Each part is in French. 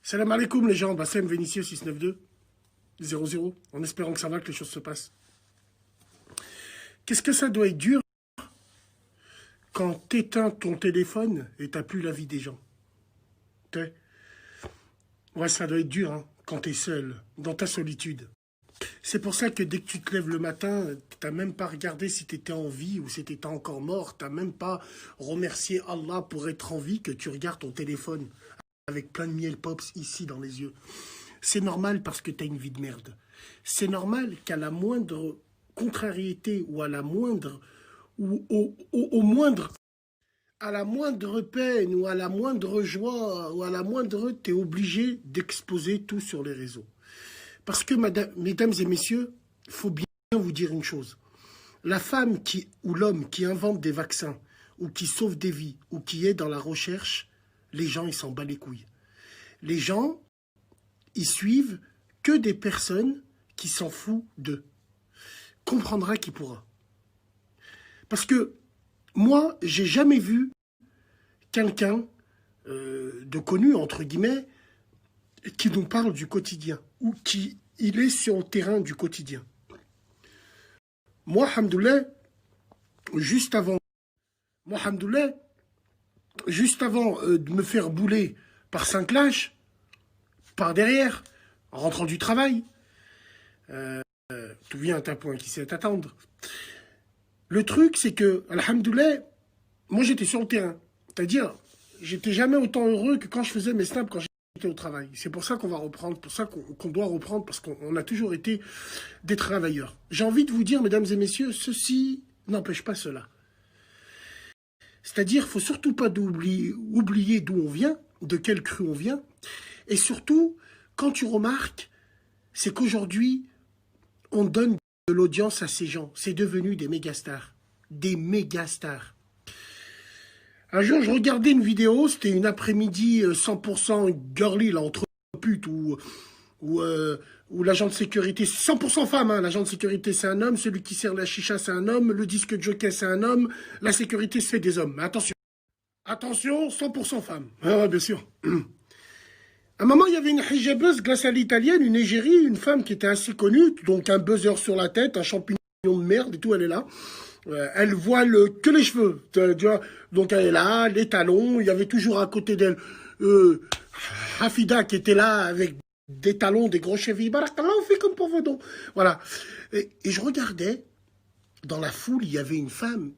Salam alaikum les gens, Bassem Vénitieux 692 00, en espérant que ça va, que les choses se passent. Qu'est-ce que ça doit être dur quand t'éteins ton téléphone et t'as plus la vie des gens. Ouais, ça doit être dur hein, quand t'es seul, dans ta solitude. C'est pour ça que dès que tu te lèves le matin, t'as même pas regardé si t'étais en vie ou si t'étais encore mort, t'as même pas remercié Allah pour être en vie, que tu regardes ton téléphone avec plein de miel pops ici dans les yeux. C'est normal parce que t'as une vie de merde. C'est normal qu'à la moindre contrariété ou à la moindre ou au moindre, à la moindre peine ou à la moindre joie ou à la moindre, t'es obligé d'exposer tout sur les réseaux. Parce que, mesdames et messieurs, il faut bien vous dire une chose. La femme ou l'homme qui invente des vaccins ou qui sauve des vies ou qui est dans la recherche, les gens, ils s'en battent les couilles. Les gens, ils suivent que des personnes qui s'en foutent d'eux. Comprendra qui pourra. Parce que moi, j'ai jamais vu quelqu'un de connu, entre guillemets, qui nous parle du quotidien ou qui il est sur le terrain du quotidien. Moi, alhamdoulilah, juste avant de me faire bouler par 5 lâches, par derrière, en rentrant du travail, tout vient à un point qui sait t'attendre. Le truc, c'est que, alhamdoulilah, moi j'étais sur le terrain. C'est-à-dire, j'étais jamais autant heureux que quand je faisais mes snaps quand j'étais au travail. C'est pour ça qu'on va reprendre, pour ça qu'on doit reprendre, parce qu'on a toujours été des travailleurs. J'ai envie de vous dire, mesdames et messieurs, ceci n'empêche pas cela. C'est-à-dire, il ne faut surtout pas oublier d'où on vient, de quel cru on vient. Et surtout, quand tu remarques, c'est qu'aujourd'hui, on donne de l'audience à ces gens. C'est devenu des mégastars. Des mégastars. Un jour, je regardais une vidéo, c'était une après-midi 100% girly, là, entre putes, où l'agent de sécurité, 100% femme, hein, l'agent de sécurité c'est un homme, celui qui sert la chicha c'est un homme, le disque jockey c'est un homme, la sécurité se fait des hommes. Mais attention, 100% femme. Ah ouais, bien sûr. À un moment, il y avait une hijabeuse glace à l'italienne, une égérie, une femme qui était assez connue, donc un buzzer sur la tête, un champignon de merde et tout, elle est là. Elle voile que les cheveux, tu vois. Donc elle est là, les talons, il y avait toujours à côté d'elle Hafida qui était là avec des talons, des gros chevilles. Barakallah, on fait comme pour vos dons. Voilà. Et je regardais, dans la foule, il y avait une femme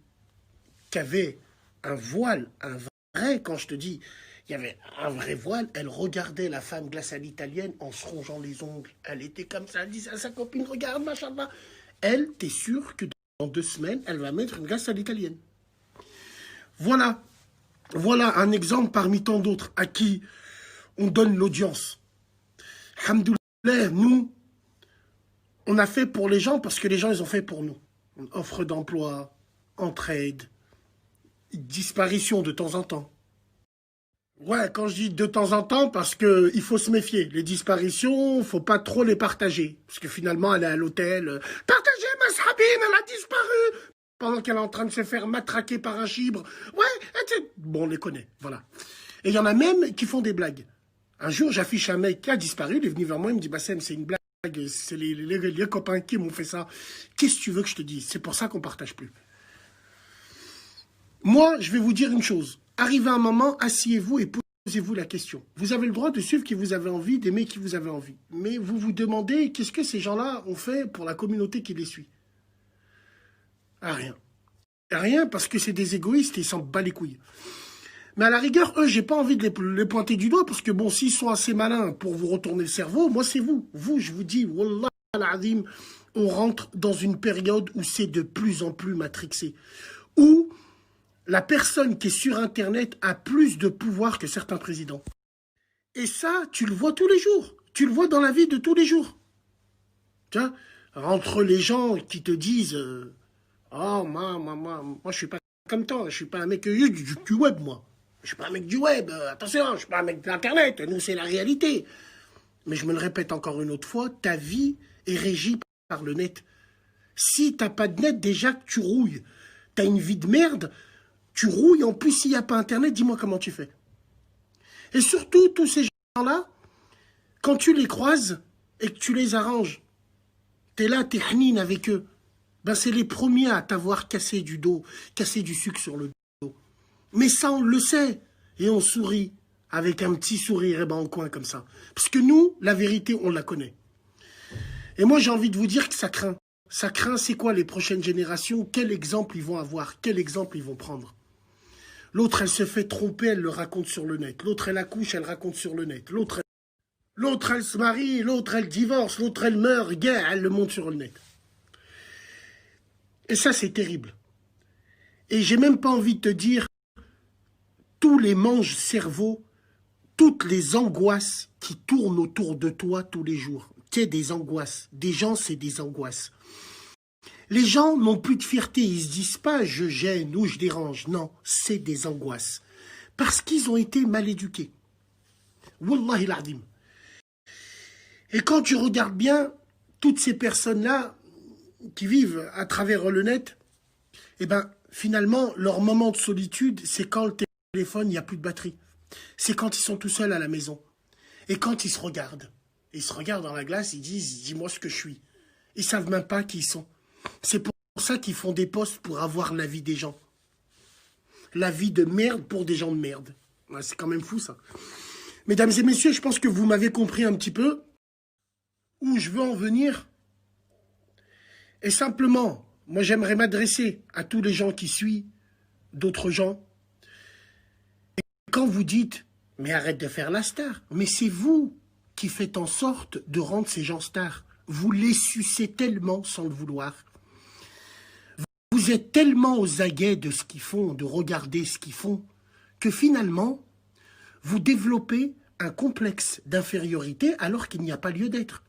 qui avait un voile, un vrai, quand je te dis, il y avait un vrai voile. Elle regardait la femme glace à l'italienne en se rongeant les ongles. Elle était comme ça, elle disait à sa copine, regarde, machallah. Elle, t'es sûr que dans 2 semaines, elle va mettre une glace à l'italienne. Voilà un exemple parmi tant d'autres à qui on donne l'audience. Alhamdoulilah, nous, on a fait pour les gens parce que les gens, ils ont fait pour nous. Offre d'emploi, entraide, disparition de temps en temps. Ouais, quand je dis de temps en temps, parce que il faut se méfier. Les disparitions, faut pas trop les partager. Parce que finalement, elle est à l'hôtel. Partagez, ma Sabine, elle a disparu pendant qu'elle est en train de se faire matraquer par un chibre. Ouais, bon, on les connaît, voilà. Et il y en a même qui font des blagues. Un jour, j'affiche un mec qui a disparu, il est venu vers moi, il me dit, Bassem, c'est une blague, c'est les copains qui m'ont fait ça. Qu'est-ce que tu veux que je te dise? C'est pour ça qu'on partage plus. Moi, je vais vous dire une chose. Arrivez à un moment, asseyez-vous et posez-vous la question. Vous avez le droit de suivre qui vous avez envie, d'aimer qui vous avez envie. Mais vous vous demandez, qu'est-ce que ces gens-là ont fait pour la communauté qui les suit? Ah, rien. Rien parce que c'est des égoïstes et ils s'en battent les couilles. Mais à la rigueur, eux, j'ai pas envie de les pointer du doigt parce que bon, s'ils sont assez malins pour vous retourner le cerveau, moi c'est vous. Vous, je vous dis, wallah al-azim, on rentre dans une période où c'est de plus en plus matrixé. Où la personne qui est sur Internet a plus de pouvoir que certains présidents. Et ça, tu le vois tous les jours. Tu le vois dans la vie de tous les jours. Tu vois, entre les gens qui te disent oh, moi, je suis pas comme toi, je suis pas un mec du web, moi. Je suis pas un mec du web, attention, je suis pas un mec de l'Internet, nous, c'est la réalité. Mais je me le répète encore une autre fois, ta vie est régie par le net. Si t'as pas de net, déjà que tu rouilles. T'as une vie de merde, tu rouilles, en plus, s'il n'y a pas Internet, dis-moi comment tu fais. Et surtout, tous ces gens-là, Quand tu les croises et que tu les arranges, t'es là, t'es hnine avec eux, ben c'est les premiers à t'avoir cassé du dos, cassé du sucre sur le dos. Mais ça, on le sait. Et on sourit avec un petit sourire et ben, en coin comme ça. Parce que nous, la vérité, on la connaît. Et moi, j'ai envie de vous dire que ça craint. Ça craint, c'est quoi les prochaines générations? Quel exemple ils vont avoir? Quel exemple ils vont prendre? L'autre, elle se fait tromper, elle le raconte sur le net. L'autre, elle accouche, elle raconte sur le net. L'autre, elle se marie, l'autre, elle divorce, l'autre, elle meurt, guerre, elle le monte sur le net. Et ça, c'est terrible. Et j'ai même pas envie de te dire tous les manges-cerveaux, toutes les angoisses qui tournent autour de toi tous les jours. C'est des angoisses. Des gens, c'est des angoisses. Les gens n'ont plus de fierté. Ils se disent pas « je gêne » ou « je dérange ». Non, c'est des angoisses. Parce qu'ils ont été mal éduqués. Wallahi l'azim. Et quand tu regardes bien, toutes ces personnes-là qui vivent à travers le net, eh ben, finalement, leur moment de solitude, c'est quand le téléphone, il n'y a plus de batterie. C'est quand ils sont tout seuls à la maison. Et quand ils se regardent. Ils se regardent dans la glace, ils disent « dis-moi ce que je suis ». Ils ne savent même pas qui ils sont. C'est pour ça qu'ils font des posts pour avoir la vie des gens. La vie de merde pour des gens de merde. Ouais, c'est quand même fou, ça. Mesdames et messieurs, je pense que vous m'avez compris un petit peu où je veux en venir. Et simplement, moi, j'aimerais m'adresser à tous les gens qui suivent d'autres gens. Et quand vous dites « mais arrête de faire la star », mais c'est vous qui faites en sorte de rendre ces gens stars. Vous les sucez tellement sans le vouloir. Vous êtes tellement aux aguets de ce qu'ils font, de regarder ce qu'ils font, que finalement, vous développez un complexe d'infériorité alors qu'il n'y a pas lieu d'être.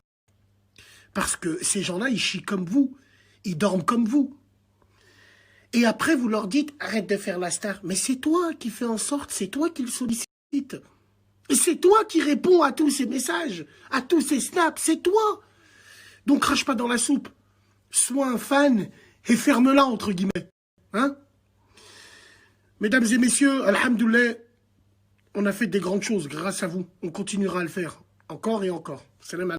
Parce que ces gens-là, ils chient comme vous, ils dorment comme vous. Et après, vous leur dites, arrête de faire la star. Mais c'est toi qui fais en sorte, c'est toi qui le sollicite. Et c'est toi qui réponds à tous ces messages, à tous ces snaps, c'est toi. Donc crache pas dans la soupe. Sois un fan et ferme-la, entre guillemets. Hein? Mesdames et messieurs, alhamdoulilah, on a fait des grandes choses grâce à vous. On continuera à le faire. Encore et encore. Salam alaikum.